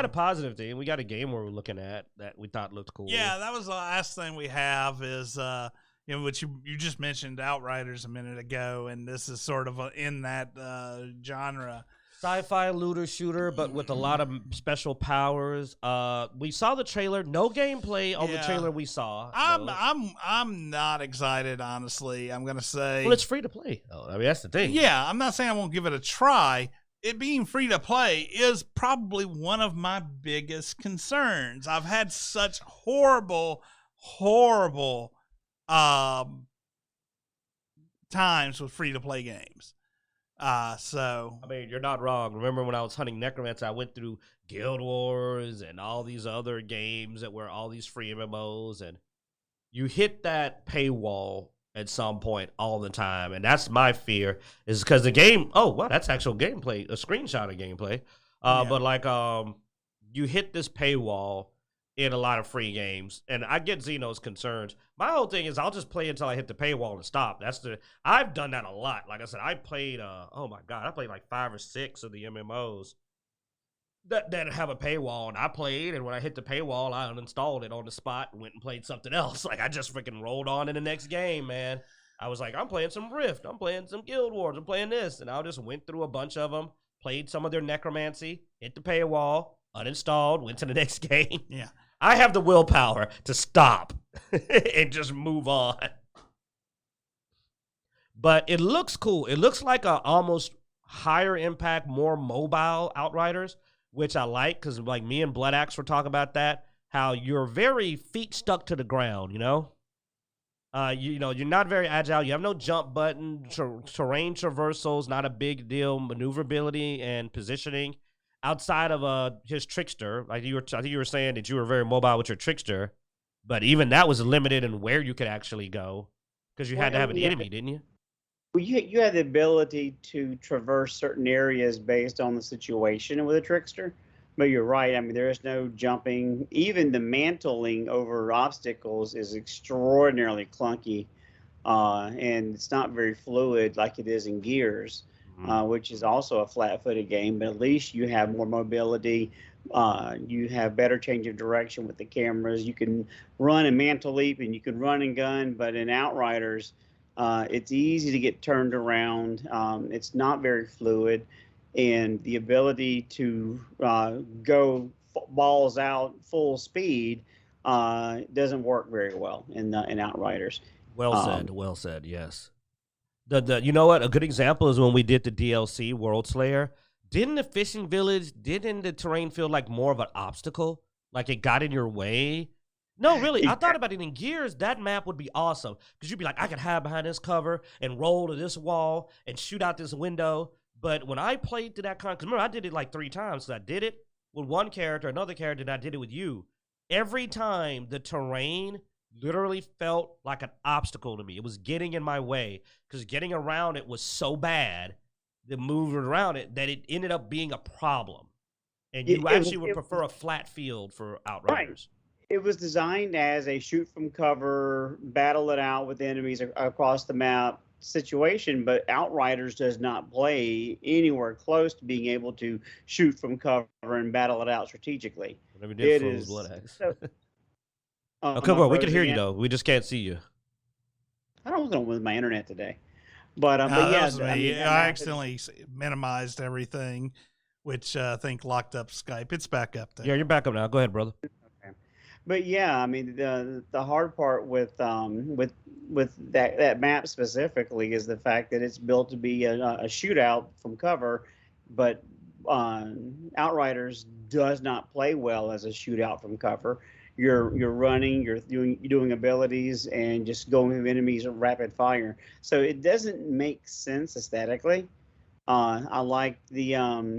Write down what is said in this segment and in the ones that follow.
a positive thing. We got a game we're looking at that we thought looked cool. Yeah, that was the last thing we have is which you just mentioned Outriders a minute ago, and this is sort of in that genre. Sci-fi looter shooter, but with a lot of special powers. We saw the trailer. No gameplay on the trailer we saw. I'm not excited, honestly. I'm gonna say. Well, it's free to play. Oh, I mean, that's the thing. Yeah, I'm not saying I won't give it a try. It being free to play is probably one of my biggest concerns. I've had such horrible times with free to play games. So I mean, you're not wrong. Remember when I was hunting Necromancer, I went through Guild Wars and all these other games that were all these free MMOs, and you hit that paywall at some point all the time, and that's my fear, is because the game, oh wow, that's actual gameplay, a screenshot of gameplay. But like you hit this paywall in a lot of free games, and I get Xeno's concerns. My whole thing is I'll just play until I hit the paywall and stop. I've done that a lot. Like I said, I played oh my god, I played like 5 or 6 of the MMOs that have a paywall, and I played, and when I hit the paywall, I uninstalled it on the spot and went and played something else. Like I just freaking rolled on in the next game, man. I was like, I'm playing some Rift, I'm playing some Guild Wars, I'm playing this, and I just went through a bunch of them, played some of their necromancy, hit the paywall, uninstalled, went to the next game. Yeah. I have the willpower to stop and just move on. But it looks cool. It looks like a almost higher impact, more mobile Outriders, which I like, because like me and Blood Axe were talking about that, how you're very feet stuck to the ground, you know? You're not very agile. You have no jump button. Terrain traversals, not a big deal. Maneuverability and positioning. Outside of his Trickster, like I think you were saying that you were very mobile with your Trickster, but even that was limited in where you could actually go, because you had to have an enemy, didn't you? Well, you had the ability to traverse certain areas based on the situation with a Trickster, but you're right. I mean, there is no jumping. Even the mantling over obstacles is extraordinarily clunky, and it's not very fluid like it is in Gears. Which is also a flat-footed game, but at least you have more mobility. You have better change of direction with the cameras. You can run and mantle leap, and you can run and gun, but in Outriders, it's easy to get turned around. It's not very fluid, and the ability to go balls out full speed doesn't work very well in Outriders. Well said, yes. You know what? A good example is when we did the DLC World Slayer. Didn't the fishing village, didn't the terrain feel like more of an obstacle? Like it got in your way? No, really. I thought about it in Gears. That map would be awesome, because you'd be like, I could hide behind this cover and roll to this wall and shoot out this window. But when I played to that because remember, I did it like 3 times. So I did it with one character, another character, and I did it with you. Every time the terrain literally felt like an obstacle to me. It was getting in my way, because getting around it was so bad, the moving around it, that it ended up being a problem. And you would prefer a flat field for Outriders. Right. It was designed as a shoot from cover, battle it out with enemies across the map situation, but Outriders does not play anywhere close to being able to shoot from cover and battle it out strategically. Whatever did froze Blood Axe. Okay, well, we can hear you though. We just can't see you. I don't know with my internet today, but I accidentally minimized everything, which I think locked up Skype. It's back up there. Yeah, you're back up now. Go ahead, brother. Okay. But yeah, I mean the hard part with that map specifically is the fact that it's built to be a shootout from cover, but Outriders does not play well as a shootout from cover. You're running, you're doing abilities, and just going through enemies at rapid fire. So it doesn't make sense aesthetically. I like the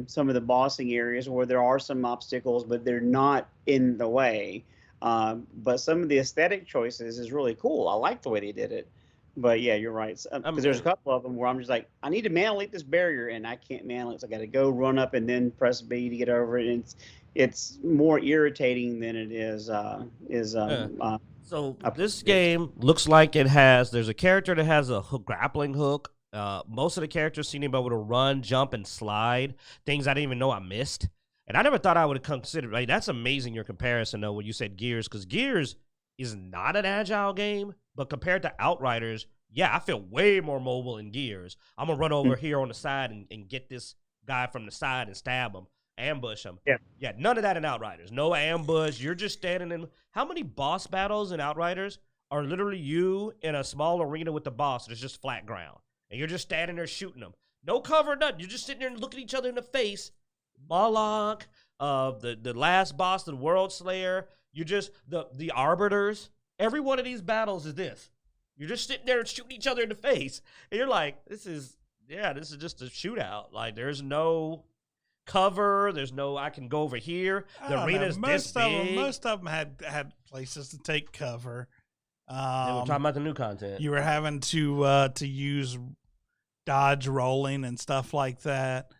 some of the bossing areas where there are some obstacles, but they're not in the way. But some of the aesthetic choices is really cool. I like the way they did it. But yeah, you're right. Because there's a couple of them where I'm just like, I need to mantle leap this barrier, and I can't mantle it. So I got to go run up and then press B to get over it. And it's more irritating than it is. So this game looks like there's a character that has a grappling hook. Most of the characters seem to be able to run, jump, and slide. Things I didn't even know I missed. And I never thought I would have considered, like, that's amazing your comparison, though, when you said Gears, because Gears is not an agile game, but compared to Outriders, yeah, I feel way more mobile in Gears. I'm going to run over here on the side and get this guy from the side and stab him, ambush him. Yeah, none of that in Outriders. No ambush. You're just standing in. How many boss battles in Outriders are literally you in a small arena with the boss and it's just flat ground? And you're just standing there shooting them. No cover, nothing. You're just sitting there and looking each other in the face. Moloch, the last boss, the World Slayer, you just the Arbiters. Every one of these battles is this. You're just sitting there and shooting each other in the face, and you're like, this is just a shootout. Like, there's no cover, there's no I can go over here. The arena's this big. Most of them had places to take cover. We're talking about the new content. You were having to use dodge rolling and stuff like that.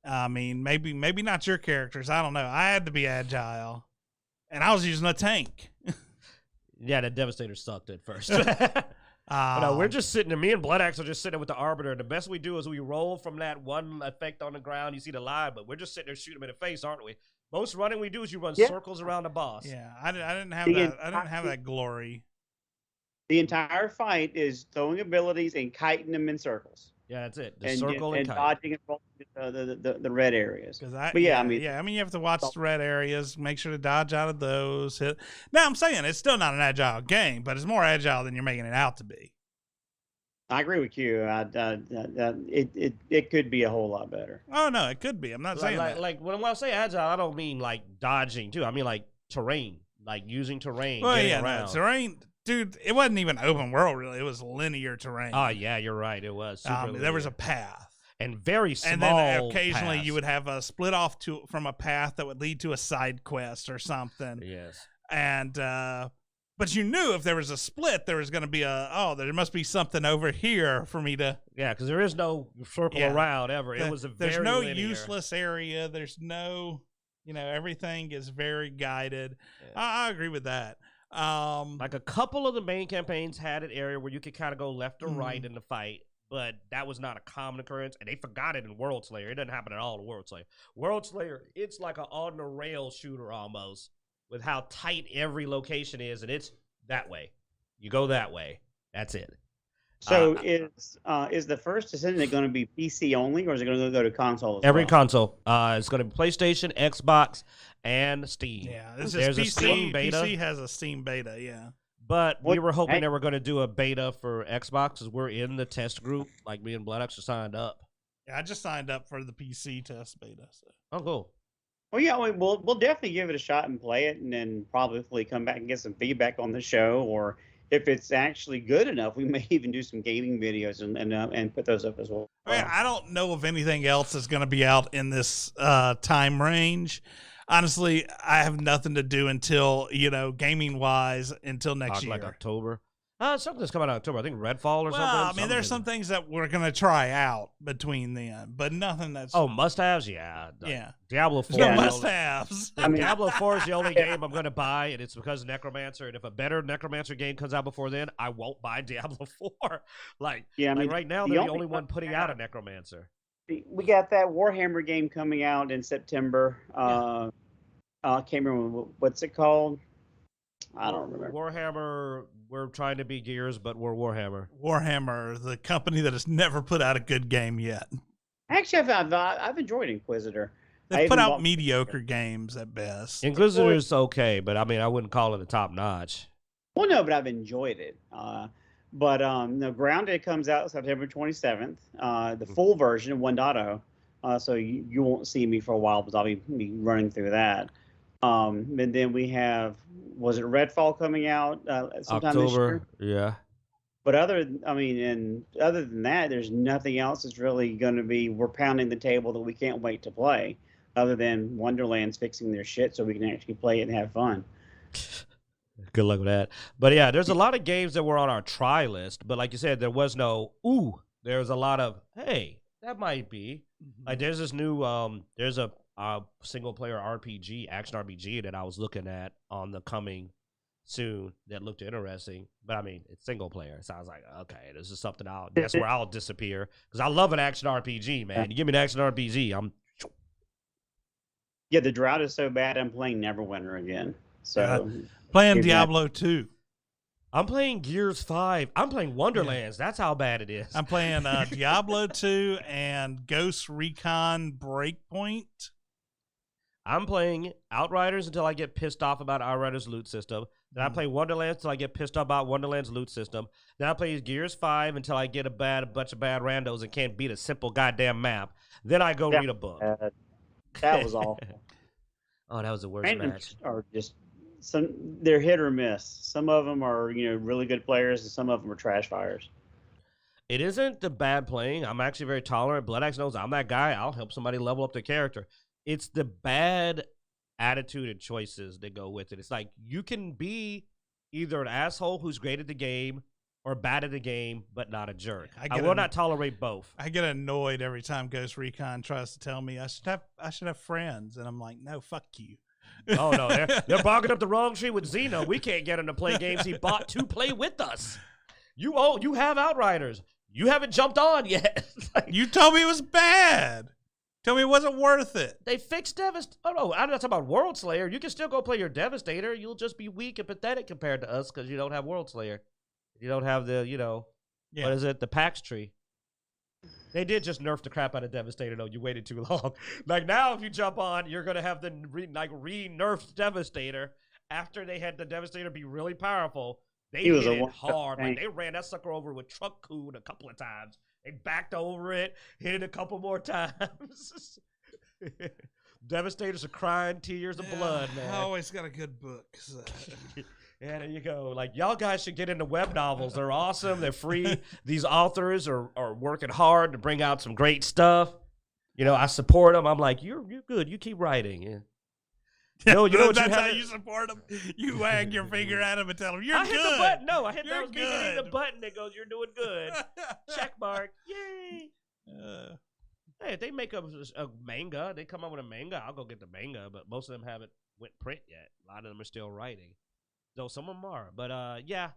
I mean, maybe not your characters. I don't know. I had to be agile, and I was using a tank. Yeah, the Devastator sucked at first. No, we're just sitting there. Me and Blood Axe are just sitting there with the Arbiter. And the best we do is we roll from that one effect on the ground. You see the line, but we're just sitting there shooting him in the face, aren't we? Most running we do is you run circles around the boss. Yeah, I didn't have that. I didn't have that glory. The entire fight is throwing abilities and kiting them in circles. Yeah, that's it. The circle and dodging and rolling the red areas. I mean, you have to watch the red areas, make sure to dodge out of those. Now, I'm saying it's still not an agile game, but it's more agile than you're making it out to be. I agree with you. It could be a whole lot better. Oh no, it could be. I'm not saying that. Like when I say agile, I don't mean like dodging too. I mean like terrain, like using terrain. Well, getting yeah, around. No, terrain. Dude, it wasn't even open world, really. It was linear terrain. Oh, yeah, you're right. It was. There was a path. And very small. And then occasionally paths. You would have a split off from a path that would lead to a side quest or something. Yes. And, but you knew if there was a split, there was going to be there must be something over here for me to. Yeah, because there is no circle around ever. It was There's no linear. useless area. There's no, everything is very guided. Yeah. I agree with that. Like a couple of the main campaigns had an area where you could kind of go left or right in the fight, but that was not a common occurrence, and they forgot it in World Slayer. It doesn't happen at all in World Slayer. World Slayer, it's like an on-the-rail shooter almost, with how tight every location is, and it's that way. You go that way. That's it. So is the first Descendant going to be PC only, or is it going to go to console as every well? console. It's going to be PlayStation, Xbox, and Steam. Yeah, there's PC, a Steam beta. PC has a Steam beta, yeah. But we were hoping they were going to do a beta for Xbox, because we're in the test group. Like me and Blood Axe are signed up. Yeah, I just signed up for the PC test beta. So. Oh, cool. Well, yeah, we'll definitely give it a shot and play it, and then probably come back and get some feedback on the show, or if it's actually good enough, we may even do some gaming videos and put those up as well. I mean, I don't know if anything else is going to be out in this time range. Honestly, I have nothing to do until, gaming wise, until next year. Like October. Something's coming out in October. I think Redfall or something. I mean, there's some things that we're going to try out between then, but nothing that's... Oh, must-haves? Yeah. Yeah. Diablo 4. No must-haves. Diablo 4 is the only game I'm going to buy, and it's because of Necromancer. And if a better Necromancer game comes out before then, I won't buy Diablo 4. Right now, they're the only one putting out a Necromancer. We got that Warhammer game coming out in September. I can't remember. What's it called? I don't remember. Warhammer... We're trying to be Gears, but we're Warhammer. Warhammer, the company that has never put out a good game yet. Actually, I've enjoyed Inquisitor. They've put out mediocre games at best. Inquisitor's okay, but I mean, I wouldn't call it a top notch. Well, no, but I've enjoyed it. But Grounded comes out September 27th, the full version of 1.0. So you won't see me for a while because I'll be running through that. And then we have, was it Redfall coming out sometime October, this year? Yeah. But other than that, there's nothing else that's really going to be, we're pounding the table that we can't wait to play, other than Wonderland's fixing their shit so we can actually play it and have fun. Good luck with that. But yeah, there's a lot of games that were on our try list, but like you said, there was no, there's a lot of, hey, that might be. Like there's this new, there's a single-player RPG, action RPG that I was looking at on the coming soon that looked interesting. But, I mean, it's single-player. So I was like, okay, this is something that's where I'll disappear. Because I love an action RPG, man. You give me an action RPG, Yeah, the drought is so bad. I'm playing Neverwinter again. So playing Diablo 2. I'm playing Gears 5. I'm playing Wonderlands. That's how bad it is. I'm playing Diablo 2 and Ghost Recon Breakpoint. I'm playing Outriders until I get pissed off about Outriders' loot system. Then I play Wonderlands until I get pissed off about Wonderland's loot system. Then I play Gears 5 until I get a bunch of bad randos and can't beat a simple goddamn map. Then I go read a book. That was awful. Oh, that was the worst Randoms match. are just they're hit or miss. Some of them are really good players, and some of them are trash fires. It isn't the bad playing. I'm actually very tolerant. Blood Axe knows I'm that guy. I'll help somebody level up their character. It's the bad attitude and choices that go with it. It's like you can be either an asshole who's great at the game or bad at the game, but not a jerk. I will not tolerate both. I get annoyed every time Ghost Recon tries to tell me I should have friends, and I'm like, no, fuck you. Oh no, they're barking up the wrong tree with Xeno. We can't get him to play games he bought to play with us. You have Outriders. You haven't jumped on yet. You told me it was bad. Tell me it wasn't worth it. They fixed Devastator. Oh, no, I'm not talking about World Slayer. You can still go play your Devastator. You'll just be weak and pathetic compared to us because you don't have World Slayer. You don't have the, what is it? The PAX tree. They did just nerf the crap out of Devastator, though. You waited too long. Like, now if you jump on, you're going to have the re-nerfed Devastator. After they had the Devastator be really powerful, they hit it hard. Like, they ran that sucker over with Truck Coon a couple of times. They backed over it, hit it a couple more times. Devastators are crying tears of blood, man. I always got a good book. So. Yeah, there you go. Like, y'all guys should get into web novels. They're awesome. They're free. These authors are working hard to bring out some great stuff. I support them. I'm like, you're good. You keep writing. Yeah. No, that's how you support them. You wag your finger at them and tell them you're good. I hit the button. No, I hit the button that goes, "You're doing good." Check mark. Yay. Hey, if they make a manga, they come up with a manga, I'll go get the manga. But most of them haven't went print yet. A lot of them are still writing. Though some of them are. But yeah,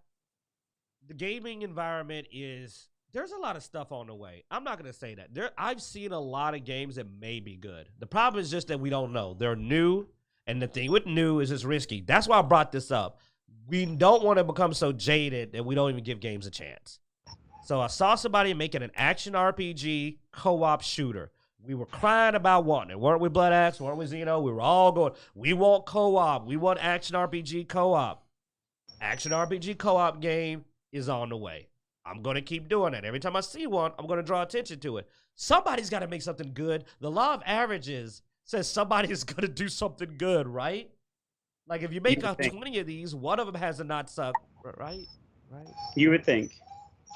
the gaming environment there's a lot of stuff on the way. I'm not going to say that. I've seen a lot of games that may be good. The problem is just that we don't know. They're new. And the thing with new is it's risky. That's why I brought this up. We don't want to become so jaded that we don't even give games a chance. So I saw somebody making an action RPG co-op shooter. We were crying about wanting it. Weren't we, Blood Axe? Weren't we, Xeno? We were all going, we want co-op. We want action RPG co-op. Action RPG co-op game is on the way. I'm going to keep doing it. Every time I see one, I'm going to draw attention to it. Somebody's got to make something good. The law of averages says somebody is going to do something good, right? Like, if you make 20 of these, one of them has to not suck, right? Right. You would think.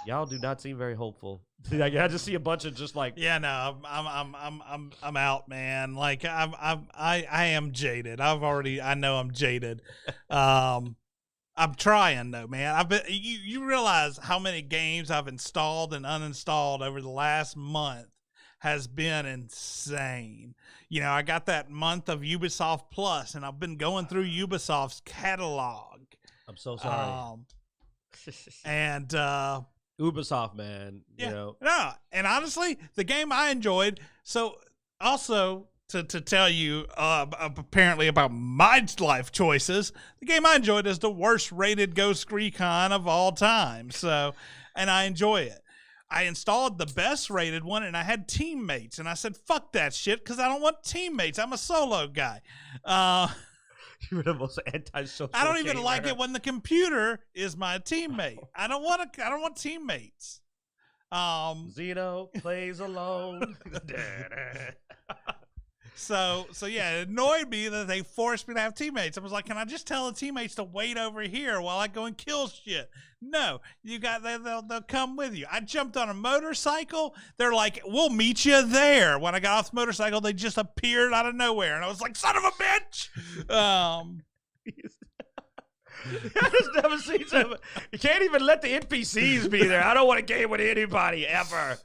Y'all do not seem very hopeful. Like, I just see a bunch of just like. Yeah, no, I'm out, man. Like, I am jaded. I know I'm jaded. I'm trying though, man. You realize how many games I've installed and uninstalled over the last month has been insane. I got that month of Ubisoft Plus, and I've been going through Ubisoft's catalog. I'm so sorry. And Ubisoft, man. No, and honestly, the game I enjoyed. So also to tell you apparently about my life choices, the game I enjoyed is the worst rated Ghost Recon of all time. So, and I enjoy it. I installed the best rated one, and I had teammates, and I said, fuck that shit, because I don't want teammates. I'm a solo guy. You're the most antisocial. I don't even like it when the computer is my teammate. I don't want teammates. Xeno plays alone. So yeah, it annoyed me that they forced me to have teammates. I was like, can I just tell the teammates to wait over here while I go and kill shit? No, they'll come with you. I jumped on a motorcycle. They're like, we'll meet you there. When I got off the motorcycle, they just appeared out of nowhere, and I was like, son of a bitch. I just never seen something. You can't even let the NPCs be there. I don't want to game with anybody ever.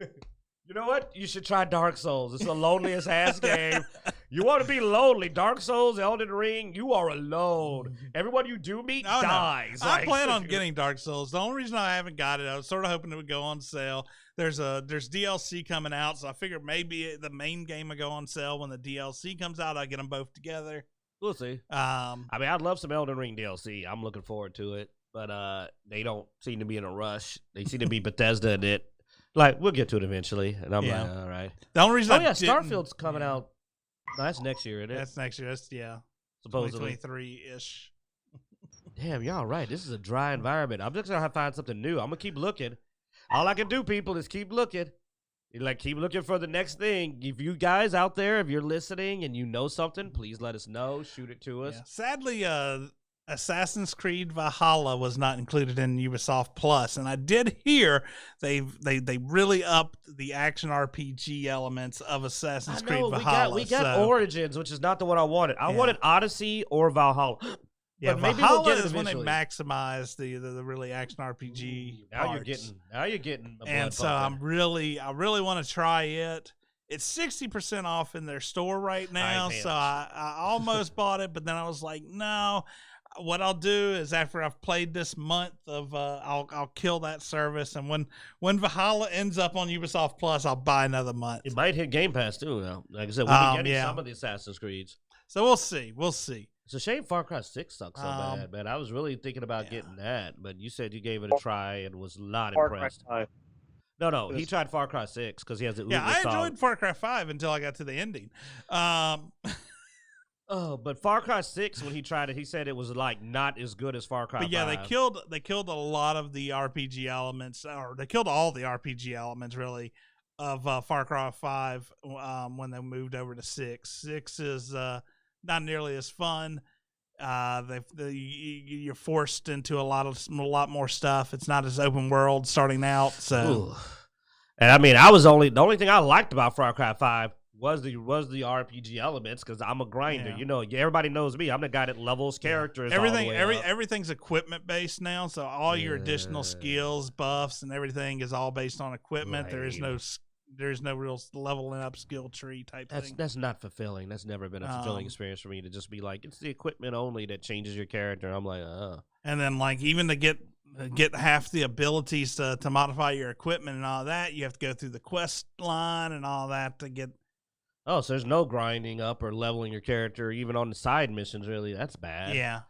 You know what? You should try Dark Souls. It's the loneliest ass game. You want to be lonely. Dark Souls, Elden Ring, you are alone. Everyone you do meet dies. No. I plan on getting Dark Souls. The only reason I haven't got it, I was sort of hoping it would go on sale. there's DLC coming out, so I figured maybe the main game will go on sale when the DLC comes out. I get them both together. We'll see. I mean, I'd love some Elden Ring DLC. I'm looking forward to it, but they don't seem to be in a rush. They seem to be Bethesda in it. Like, we'll get to it eventually, and I'm like, all right. The only reason Starfield's coming out. No, that's next year, isn't it? That's next year. That's supposedly 2023-ish. Damn, y'all right. This is a dry environment. I'm just gonna have to find something new. I'm gonna keep looking. All I can do, people, is keep looking. Like, keep looking for the next thing. If you guys out there, if you're listening and you know something, please let us know. Shoot it to us. Yeah. Sadly, Assassin's Creed Valhalla was not included in Ubisoft Plus, and I did hear they really upped the action RPG elements of Assassin's Creed Valhalla. We got Origins, which is not the one I wanted. I wanted Odyssey or Valhalla. Yeah, but maybe Valhalla we'll get it is eventually. when they maximize the really action RPG. Now parts. you're getting. And so I really want to try it. It's 60% off in their store right now, so I almost bought it, but then I was like, no. What I'll do is after I've played this month of, I'll kill that service, and when Valhalla ends up on Ubisoft Plus, I'll buy another month. It might hit Game Pass too. Now, like I said, we'll be getting some of the Assassin's Creeds. So we'll see. It's a shame Far Cry 6 sucks so bad, man. I was really thinking about getting that, but you said you gave it a try and was not impressed. No, he tried Far Cry 6 because he has the Uber I enjoyed Far Cry 5 until I got to the ending. But Far Cry 6, when he tried it, he said it was like not as good as Far Cry 5. But yeah, they killed a lot of the RPG elements, or they killed all the RPG elements really of Far Cry 5 when they moved over to 6. 6 is not nearly as fun. You're forced into a lot more stuff. It's not as open world starting out. So, ooh. And I mean, the only thing I liked about Far Cry 5 was the RPG elements, because I'm a grinder. You know, everybody knows me. I'm the guy that levels characters. Everything's equipment based now. So all your additional skills, buffs, and everything is all based on equipment. Right. There's no real leveling up skill tree type thing. That's not fulfilling. That's never been a fulfilling experience for me, to just be like, it's the equipment only that changes your character. I'm like, And then like even to get half the abilities to modify your equipment and all that, you have to go through the quest line and all that to get. Oh, so there's no grinding up or leveling your character, even on the side missions, really. That's bad. Yeah.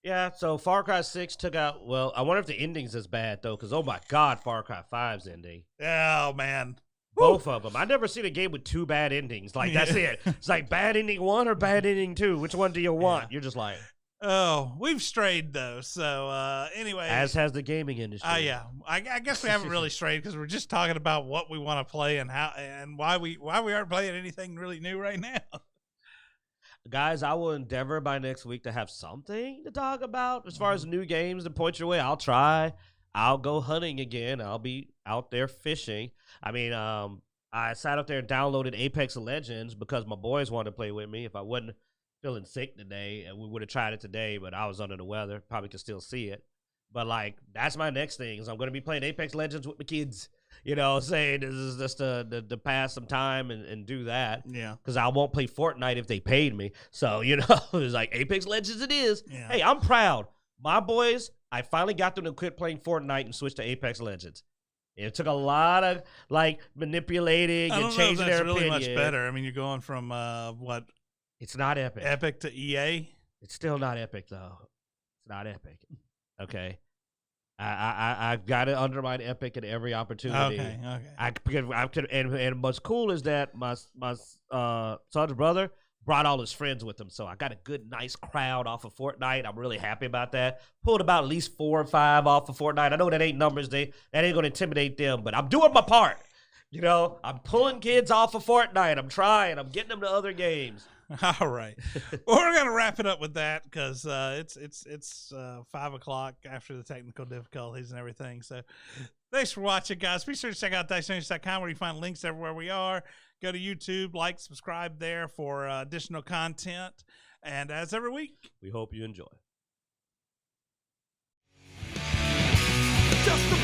Yeah, so Far Cry 6 took out, well, I wonder if the ending's as bad, though, because, oh, my God, Far Cry 5's ending. Oh, man. Both of them. I've never seen a game with two bad endings. Like, that's it. It's like bad ending 1 or bad ending 2. Which one do you want? You're just like... Oh, we've strayed though. So anyway, as has the gaming industry. Yeah, I guess we haven't really strayed because we're just talking about what we want to play and how and why we aren't playing anything really new right now. Guys, I will endeavor by next week to have something to talk about as far as new games to point your way. I'll try. I'll go hunting again. I'll be out there fishing. I mean, I sat up there and downloaded Apex Legends because my boys wanted to play with me. If I wasn't feeling sick today, and we would have tried it today, but I was under the weather. Probably could still see it. But, like, that's my next thing, is I'm going to be playing Apex Legends with my kids. You know, saying this is just to pass some time and do that. Yeah. Because I won't play Fortnite if they paid me. So, you know, it's like Apex Legends it is. Yeah. Hey, I'm proud. My boys, I finally got them to quit playing Fortnite and switch to Apex Legends. It took a lot of, like, manipulating and changing their opinion. Really much better. I mean, you're going from, what? It's not Epic. Epic to EA? It's still not Epic, though. It's not Epic. Okay. I've got to undermine Epic at every opportunity. Okay. And what's cool is that my son's brother brought all his friends with him, so I got a good, nice crowd off of Fortnite. I'm really happy about that. Pulled about at least 4 or 5 off of Fortnite. I know that ain't numbers. That ain't going to intimidate them, but I'm doing my part. You know, I'm pulling kids off of Fortnite. I'm trying. I'm getting them to other games. All right. Well, we're going to wrap it up with that because it's 5 o'clock after the technical difficulties and everything. So thanks for watching, guys. Be sure to check out Dicejunkies.com where you find links everywhere we are. Go to YouTube, like, subscribe there for additional content. And as every week, we hope you enjoy. Just the